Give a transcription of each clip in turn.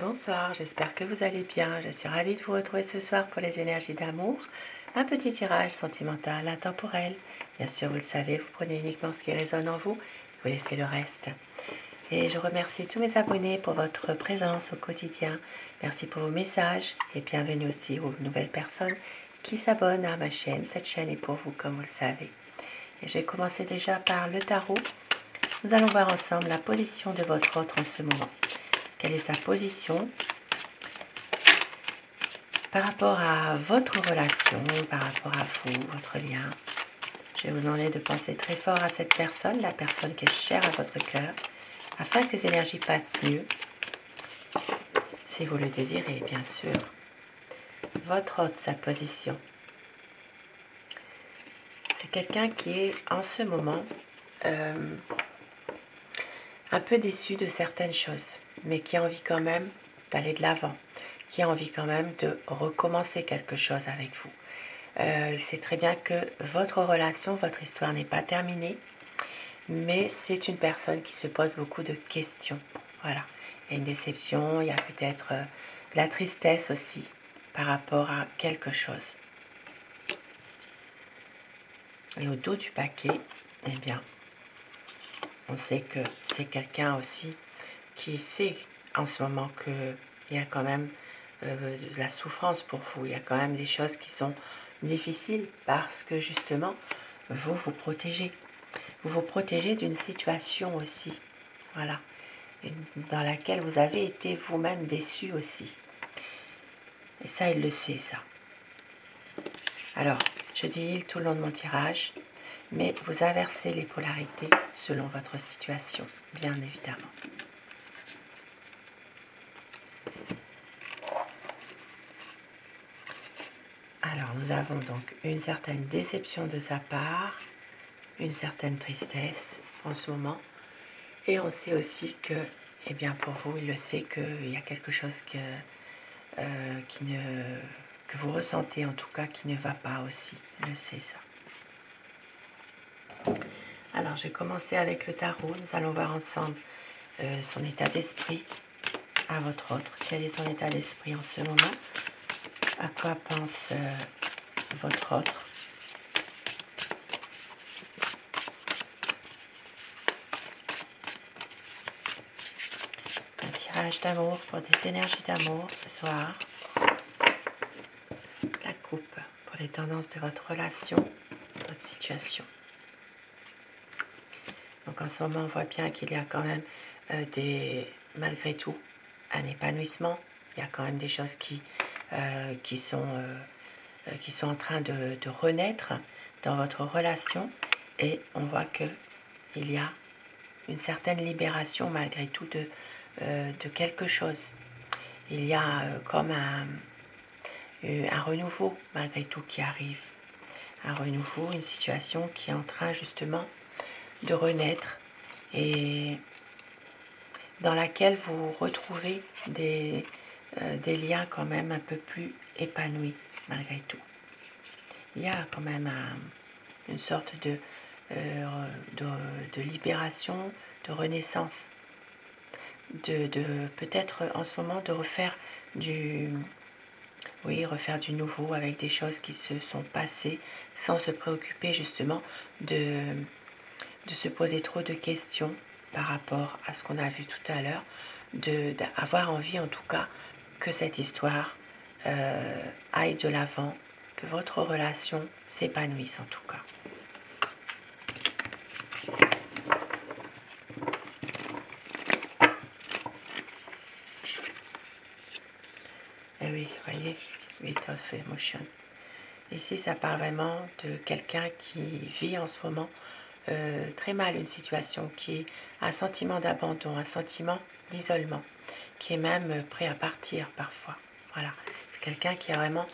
Bonsoir, j'espère que vous allez bien. Je suis ravie de vous retrouver ce soir pour les énergies d'amour. Un petit tirage sentimental, intemporel. Bien sûr, vous le savez, vous prenez uniquement ce qui résonne en vous, vous laissez le reste. Et je remercie tous mes abonnés pour votre présence au quotidien. Merci pour vos messages et bienvenue aussi aux nouvelles personnes qui s'abonnent à ma chaîne. Cette chaîne est pour vous, comme vous le savez. Et je vais commencer déjà par le tarot. Nous allons voir ensemble la position de votre autre en ce moment. Quelle est sa position par rapport à votre relation, par rapport à vous, votre lien. Je vais vous demander de penser très fort à cette personne, la personne qui est chère à votre cœur, afin que les énergies passent mieux, si vous le désirez, bien sûr. Votre hôte, sa position. C'est quelqu'un qui est en ce moment un peu déçu de certaines choses, mais qui a envie quand même d'aller de l'avant, qui a envie quand même de recommencer quelque chose avec vous. C'est très bien que votre relation, votre histoire n'est pas terminée, mais c'est une personne qui se pose beaucoup de questions. Voilà, il y a une déception, il y a peut-être de la tristesse aussi par rapport à quelque chose. Et au dos du paquet, eh bien, on sait que c'est quelqu'un aussi qui sait en ce moment qu'il y a quand même de la souffrance pour vous. Il y a quand même des choses qui sont difficiles parce que justement, vous vous protégez. Vous vous protégez d'une situation aussi, voilà, dans laquelle vous avez été vous-même déçu aussi. Et ça, il le sait, ça. Alors, je dis il tout le long de mon tirage, mais vous inversez les polarités selon votre situation, bien évidemment. Alors, nous avons donc une certaine déception de sa part, une certaine tristesse en ce moment. Et on sait aussi que, eh bien pour vous, il le sait qu'il y a quelque chose que vous ressentez en tout cas qui ne va pas aussi. Il le sait ça. Alors, je vais commencer avec le tarot. Nous allons voir ensemble son état d'esprit à votre autre. Quel est son état d'esprit en ce moment? À quoi pense votre autre? Un tirage d'amour pour des énergies d'amour ce soir. La coupe pour les tendances de votre relation, votre situation. Donc en ce moment, on voit bien qu'il y a quand même malgré tout un épanouissement. Il y a quand même des choses qui sont en train de renaître dans votre relation. Et on voit qu'il y a une certaine libération malgré tout de quelque chose. Il y a comme un renouveau malgré tout qui arrive. Un renouveau, une situation qui est en train justement de renaître et dans laquelle vous retrouvez des liens quand même un peu plus épanouis malgré tout. Il y a quand même une sorte de libération, de renaissance, de peut-être en ce moment de refaire du nouveau avec des choses qui se sont passées sans se préoccuper justement de se poser trop de questions par rapport à ce qu'on a vu tout à l'heure, d'avoir envie en tout cas que cette histoire aille de l'avant, que votre relation s'épanouisse en tout cas. Et oui, voyez, 8 of Emotion. Ici, ça parle vraiment de quelqu'un qui vit en ce moment très mal une situation, qui est un sentiment d'abandon, un sentiment d'isolement, qui est même prêt à partir parfois. Voilà, c'est quelqu'un qui a vraiment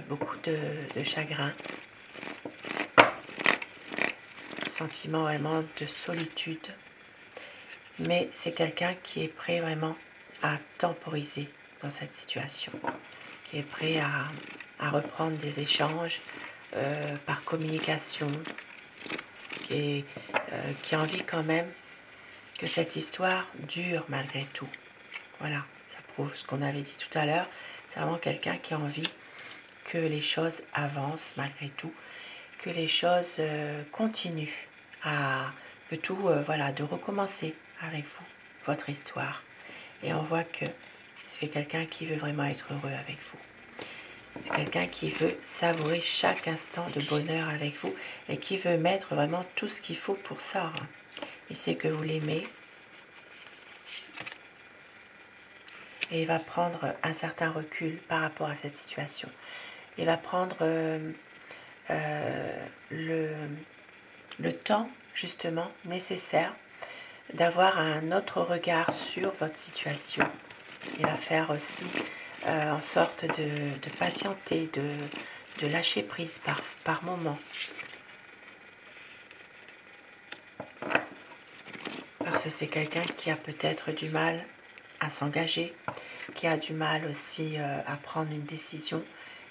beaucoup de chagrin, sentiment vraiment de solitude, mais c'est quelqu'un qui est prêt vraiment à temporiser dans cette situation, qui est prêt à reprendre des échanges par communication, qui a envie quand même que cette histoire dure malgré tout. Voilà, retrouve ce qu'on avait dit tout à l'heure. C'est vraiment quelqu'un qui a envie que les choses avancent malgré tout, que les choses continuent, que tout, voilà, de recommencer avec vous, votre histoire. Et on voit que c'est quelqu'un qui veut vraiment être heureux avec vous. C'est quelqu'un qui veut savourer chaque instant de bonheur avec vous et qui veut mettre vraiment tout ce qu'il faut pour ça. Hein. Il sait que vous l'aimez et il va prendre un certain recul par rapport à cette situation. Il va prendre le temps justement nécessaire d'avoir un autre regard sur votre situation. Il va faire aussi en sorte de patienter, de lâcher prise par moment. Parce que c'est quelqu'un qui a peut-être du mal à s'engager, qui a du mal aussi à prendre une décision.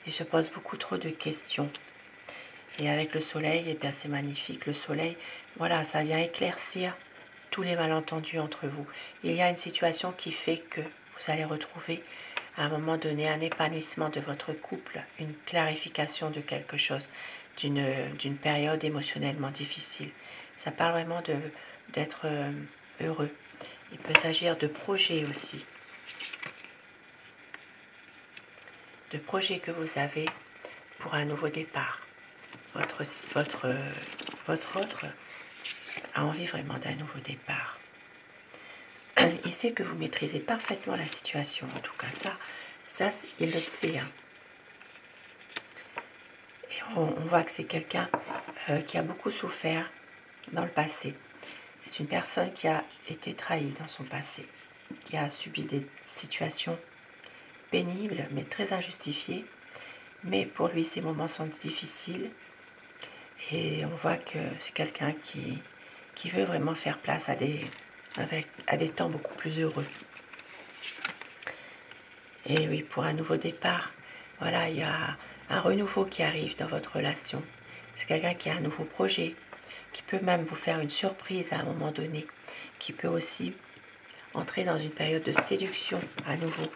Il se pose beaucoup trop de questions. Et avec le soleil, eh bien c'est magnifique. Le soleil, voilà, ça vient éclaircir tous les malentendus entre vous. Il y a une situation qui fait que vous allez retrouver à un moment donné un épanouissement de votre couple, une clarification de quelque chose, d'une période émotionnellement difficile. Ça parle vraiment d'être heureux. Il peut s'agir de projets aussi, de projets que vous avez pour un nouveau départ. Votre autre a envie vraiment d'un nouveau départ. Il sait que vous maîtrisez parfaitement la situation, en tout cas ça il le sait. Hein. Et on voit que c'est quelqu'un qui a beaucoup souffert dans le passé. C'est une personne qui a été trahie dans son passé, qui a subi des situations pénibles mais très injustifiées. Mais pour lui, ces moments sont difficiles et on voit que c'est quelqu'un qui veut vraiment faire place à des temps beaucoup plus heureux. Et oui, pour un nouveau départ, voilà, il y a un renouveau qui arrive dans votre relation. C'est quelqu'un qui a un nouveau projet, qui peut même vous faire une surprise à un moment donné, qui peut aussi entrer dans une période de séduction à nouveau.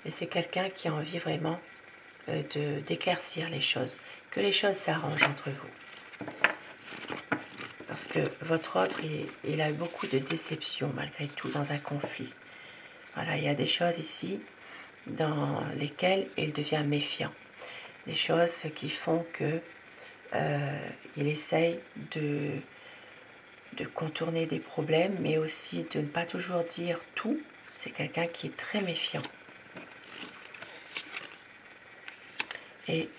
Et c'est quelqu'un qui a envie vraiment d'éclaircir les choses, que les choses s'arrangent entre vous. Parce que votre autre, il a eu beaucoup de déceptions malgré tout dans un conflit. Voilà, il y a des choses ici dans lesquelles il devient méfiant. Des choses qui font que il essaye de contourner des problèmes, mais aussi de ne pas toujours dire tout. C'est quelqu'un qui est très méfiant. Et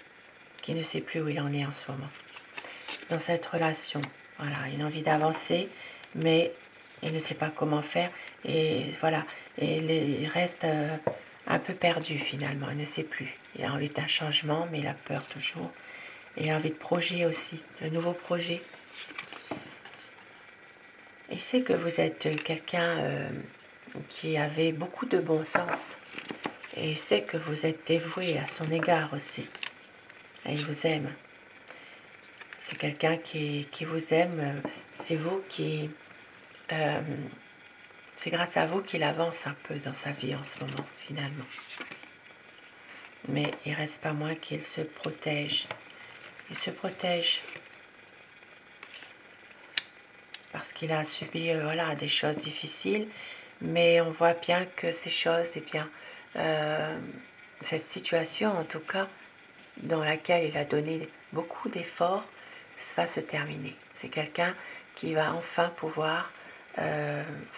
qui ne sait plus où il en est en ce moment. Dans cette relation, voilà, il a envie d'avancer, mais il ne sait pas comment faire. Et voilà, et il reste un peu perdu finalement, il ne sait plus. Il a envie d'un changement, mais il a peur toujours. Et il a envie de projet aussi, de nouveaux projets. Il sait que vous êtes quelqu'un qui avait beaucoup de bon sens. Et il sait que vous êtes dévoué à son égard aussi. Et il vous aime. C'est quelqu'un qui vous aime. C'est vous qui... c'est grâce à vous qu'il avance un peu dans sa vie en ce moment, finalement. Mais il ne reste pas moins qu'il se protège. Il se protège parce qu'il a subi voilà, des choses difficiles. Mais on voit bien que ces choses, eh bien, cette situation en tout cas, dans laquelle il a donné beaucoup d'efforts, va se terminer. C'est quelqu'un qui va enfin pouvoir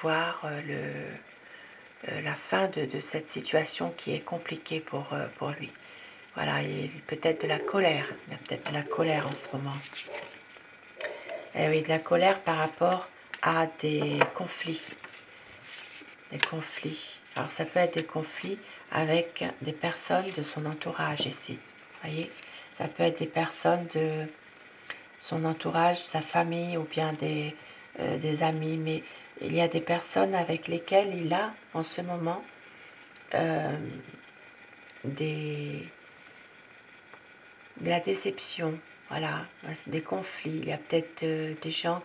voir la fin de cette situation qui est compliquée pour lui. Voilà, il a peut-être de la colère. Il a peut-être de la colère en ce moment. Et oui, de la colère par rapport à des conflits. Des conflits. Alors ça peut être des conflits avec des personnes de son entourage ici. Vous voyez, ça peut être des personnes de son entourage, sa famille ou bien des amis. Mais il y a des personnes avec lesquelles il a en ce moment de la déception. Voilà, des conflits. Il y a peut-être des gens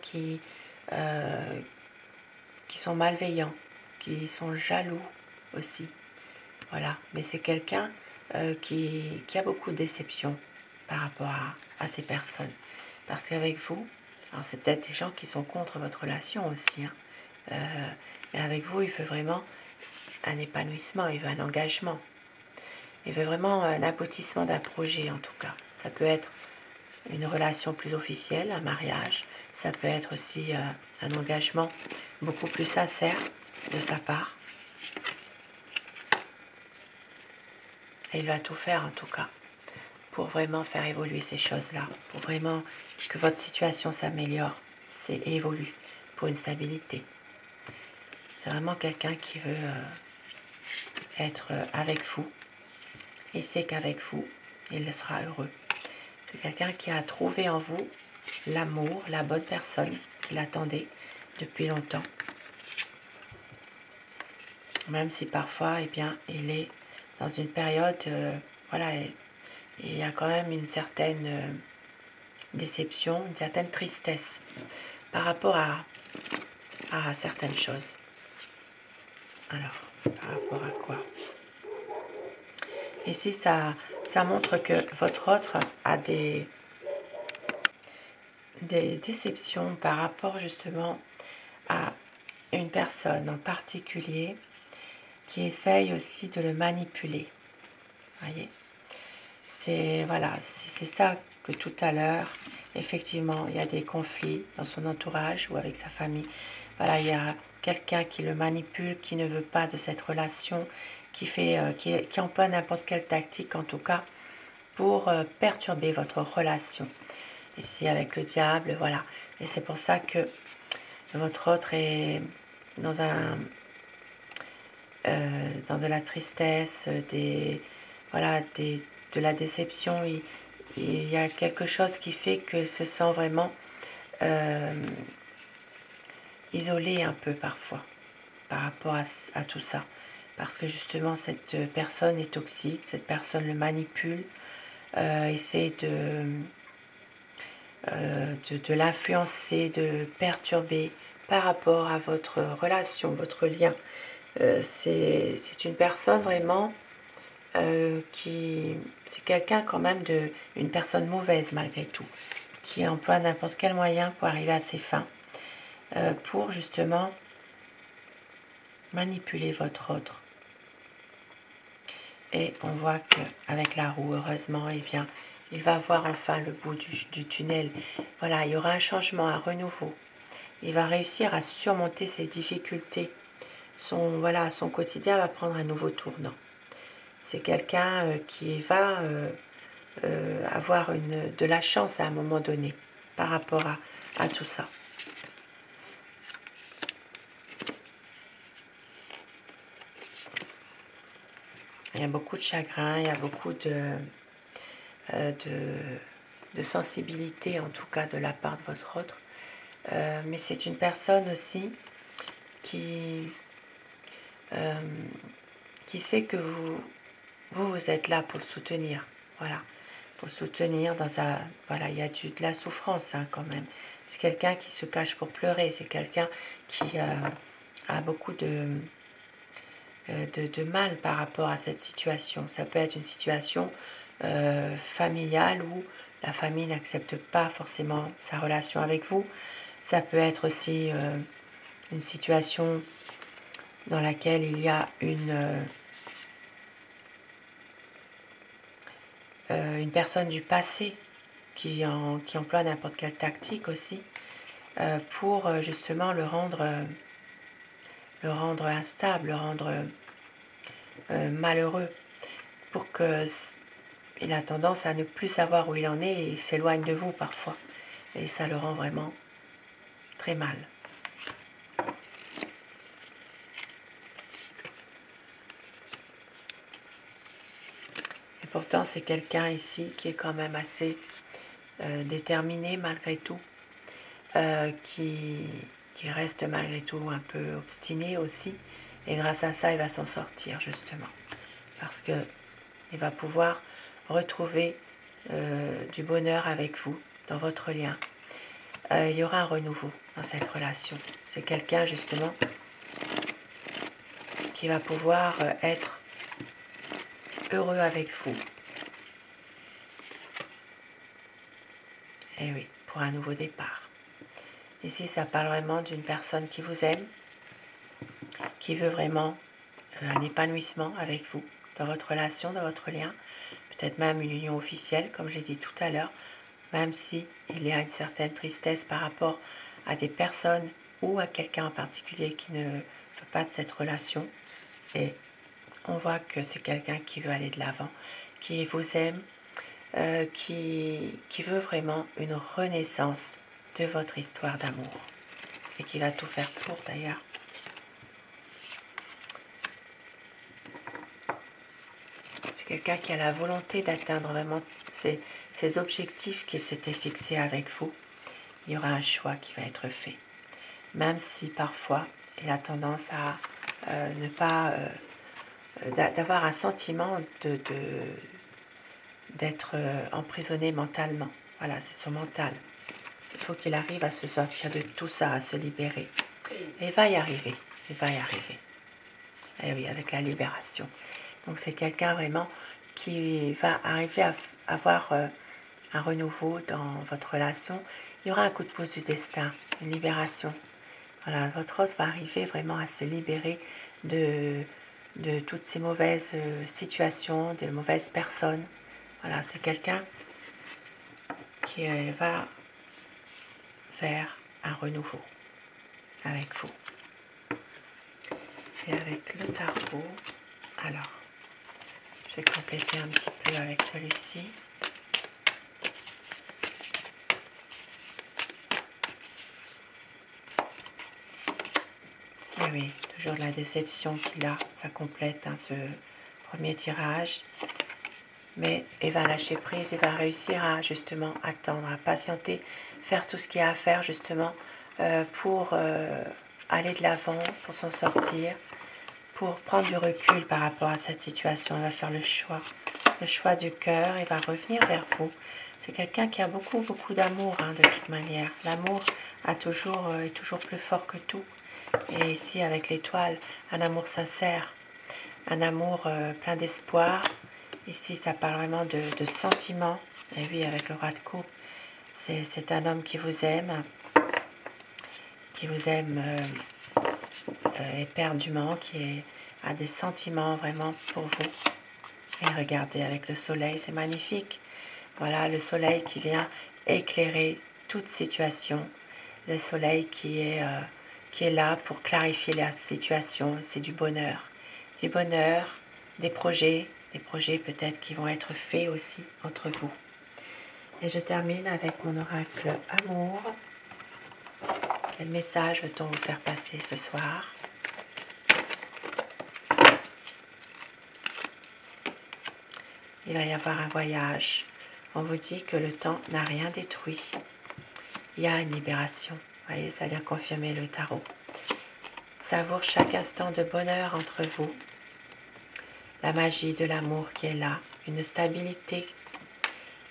qui sont malveillants, qui sont jaloux aussi. Voilà, mais c'est quelqu'un qui a beaucoup de déception par rapport à ces personnes. Parce qu'avec vous, alors c'est peut-être des gens qui sont contre votre relation aussi, hein, mais avec vous, il veut vraiment un épanouissement, il veut un engagement. Il veut vraiment un aboutissement d'un projet en tout cas. Ça peut être une relation plus officielle, un mariage. Ça peut être aussi un engagement beaucoup plus sincère de sa part. Et il va tout faire en tout cas pour vraiment faire évoluer ces choses-là, pour vraiment que votre situation s'améliore et évolue pour une stabilité. C'est vraiment quelqu'un qui veut être avec vous et sait qu'avec vous, il sera heureux. C'est quelqu'un qui a trouvé en vous l'amour, la bonne personne qu'il attendait depuis longtemps. Même si parfois, eh bien, il est dans une période, voilà, il y a quand même une certaine déception, une certaine tristesse par rapport à certaines choses. Alors, par rapport à quoi? Ici, ça montre que votre autre a des déceptions par rapport justement à une personne en particulier qui essaye aussi de le manipuler. Voyez, c'est voilà, c'est ça que tout à l'heure, effectivement, il y a des conflits dans son entourage ou avec sa famille. Voilà, il y a quelqu'un qui le manipule, qui ne veut pas de cette relation, qui emploie n'importe quelle tactique, en tout cas, pour perturber votre relation. Ici, avec le diable, voilà. Et c'est pour ça que votre autre est dans dans de la tristesse, de la déception. Il y a quelque chose qui fait que se sent vraiment isolé un peu parfois par rapport à tout ça. Parce que justement, cette personne est toxique, cette personne le manipule, essaie de l'influencer, de le perturber par rapport à votre relation, votre lien. C'est une personne vraiment c'est quelqu'un quand même une personne mauvaise malgré tout, qui emploie n'importe quel moyen pour arriver à ses fins, pour justement manipuler votre autre. Et on voit qu'avec la roue, heureusement, il va voir enfin le bout du tunnel. Voilà, il y aura un changement, un renouveau. Il va réussir à surmonter ses difficultés. Son quotidien va prendre un nouveau tournant. C'est quelqu'un qui va avoir de la chance à un moment donné par rapport à tout ça. Il y a beaucoup de chagrin, il y a beaucoup de sensibilité, en tout cas de la part de votre autre. Mais c'est une personne aussi qui sait que vous êtes là pour le soutenir. Voilà, pour le soutenir voilà, il y a de la souffrance hein, quand même. C'est quelqu'un qui se cache pour pleurer. C'est quelqu'un qui a beaucoup de mal par rapport à cette situation. Ça peut être une situation familiale où la famille n'accepte pas forcément sa relation avec vous. Ça peut être aussi une situation dans laquelle il y a une personne du passé qui emploie n'importe quelle tactique aussi pour justement le rendre instable, le rendre malheureux, pour qu'il a tendance à ne plus savoir où il en est et s'éloigne de vous parfois. Et ça le rend vraiment très mal. Et pourtant, c'est quelqu'un ici qui est quand même assez déterminé malgré tout, qui reste malgré tout un peu obstiné aussi. Et grâce à ça, il va s'en sortir justement. Parce qu'il va pouvoir retrouver du bonheur avec vous, dans votre lien. il y aura un renouveau dans cette relation. C'est quelqu'un justement qui va pouvoir être heureux avec vous. Et oui, pour un nouveau départ. Ici, ça parle vraiment d'une personne qui vous aime, qui veut vraiment un épanouissement avec vous, dans votre relation, dans votre lien, peut-être même une union officielle, comme j'ai dit tout à l'heure, même si il y a une certaine tristesse par rapport à des personnes ou à quelqu'un en particulier qui ne veut pas de cette relation. Et on voit que c'est quelqu'un qui veut aller de l'avant, qui vous aime, qui veut vraiment une renaissance de votre histoire d'amour et qui va tout faire pour d'ailleurs. C'est quelqu'un qui a la volonté d'atteindre vraiment ses objectifs qu'il s'était fixés avec vous. Il y aura un choix qui va être fait. Même si parfois il a tendance à ne pas... d'avoir un sentiment d'être emprisonné mentalement. Voilà, c'est son mental. Il faut qu'il arrive à se sortir de tout ça, à se libérer. Et il va y arriver. Il va y arriver. Et oui, avec la libération. Donc c'est quelqu'un vraiment qui va arriver à avoir un renouveau dans votre relation. Il y aura un coup de pouce du destin, une libération. Voilà, votre os va arriver vraiment à se libérer de toutes ces mauvaises situations, de mauvaises personnes. Voilà, c'est quelqu'un qui va vers un renouveau avec vous. Et avec le tarot, alors, je vais compléter un petit peu avec celui-ci. Et oui, toujours de la déception qu'il a, ça complète ce premier tirage. Mais il va lâcher prise, il va réussir à justement attendre, à patienter, faire tout ce qu'il y a à faire justement pour aller de l'avant, pour s'en sortir, pour prendre du recul par rapport à cette situation. Il va faire le choix du cœur, il va revenir vers vous. C'est quelqu'un qui a beaucoup d'amour de toute manière. L'amour est toujours plus fort que tout. Et ici avec l'étoile, un amour sincère, un amour plein d'espoir. Ici, ça parle vraiment de sentiments. Et oui, avec le roi de coupe, c'est un homme qui vous aime éperdument, qui a des sentiments vraiment pour vous. Et regardez, avec le soleil, c'est magnifique. Voilà, le soleil qui vient éclairer toute situation. Le soleil qui est là pour clarifier la situation. C'est du bonheur. Du bonheur, des projets peut-être qui vont être faits aussi entre vous. Et je termine avec mon oracle amour. Quel message veut-on vous faire passer ce soir? Il va y avoir un voyage. On vous dit que le temps n'a rien détruit. Il y a une libération. Vous voyez, ça vient confirmer le tarot. Savoure chaque instant de bonheur entre vous. La magie de l'amour qui est là, une stabilité,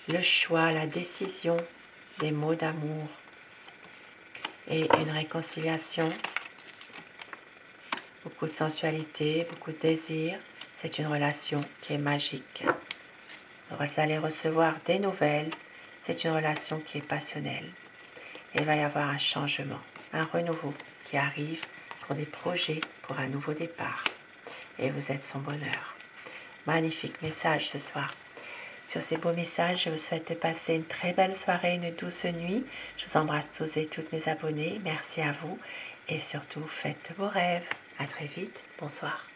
le choix, la décision, des mots d'amour et une réconciliation, beaucoup de sensualité, beaucoup de désir. C'est une relation qui est magique. Vous allez recevoir des nouvelles, c'est une relation qui est passionnelle. Et il va y avoir un changement, un renouveau qui arrive pour des projets, pour un nouveau départ. Et vous êtes son bonheur. Magnifique message ce soir. Sur ces beaux messages, je vous souhaite de passer une très belle soirée, une douce nuit. Je vous embrasse tous et toutes mes abonnés. Merci à vous. Et surtout, faites de beaux rêves. À très vite. Bonsoir.